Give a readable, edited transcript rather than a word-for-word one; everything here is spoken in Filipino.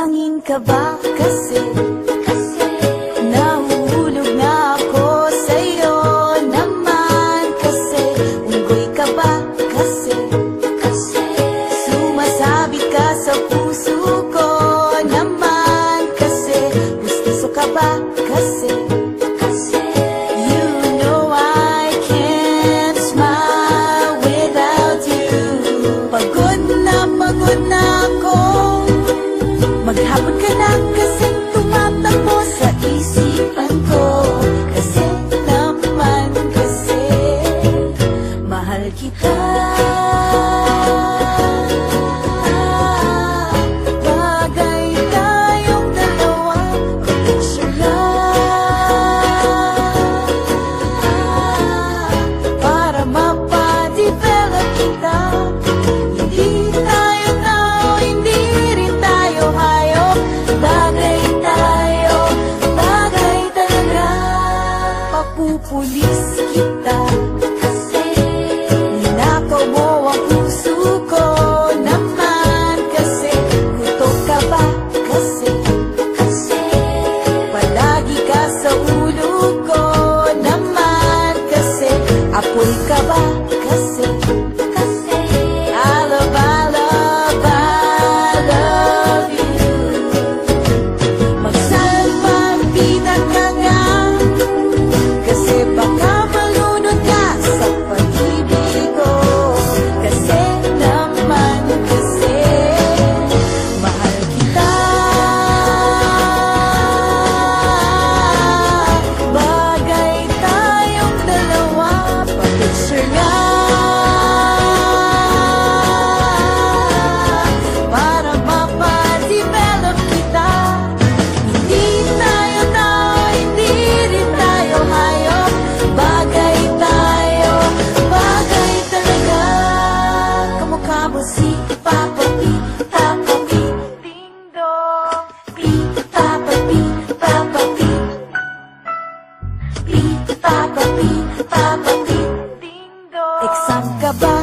Tingin ka ba kasi nahuhulog na ako sa'yo naman kasi unggoy ka ba kasi sumasabi ka sa puso ko naman kasi gusto ka ba kasi you know I can't smile without you. Pagod na ako, maghapon ka na kasing tumatakbo sa isipan ko. Kasi naman kasi mahal kita. Bagay tayong dalawa, picture lang para mapadevelop kita. Hindi tayo tao, hindi rin tayo hayop. Bagay tayo, bagay talaga. Papupulis kita kasi ninakaw mo ang puso ko naman kasi kutok ka ba kasi palagi ka sa ulo ko naman kasi apoy ka ba kasi I love you. Magsalmapitan ka nga kasi baka malunod ka sa pag-ibig ko. Kasi naman kasi mahal kita. Bagay tayong dalawa, pa-picture nga para mapadevelop kita. Hindi tayo tao, hindi rin tayo hayop. Bagay tayo, bagay talaga. Kamukha mo si Papa P, Papa P, Ding Dong. P, Papa P, Papa P, P, Papa P, Papa P, Ding Dong. Exam ka ba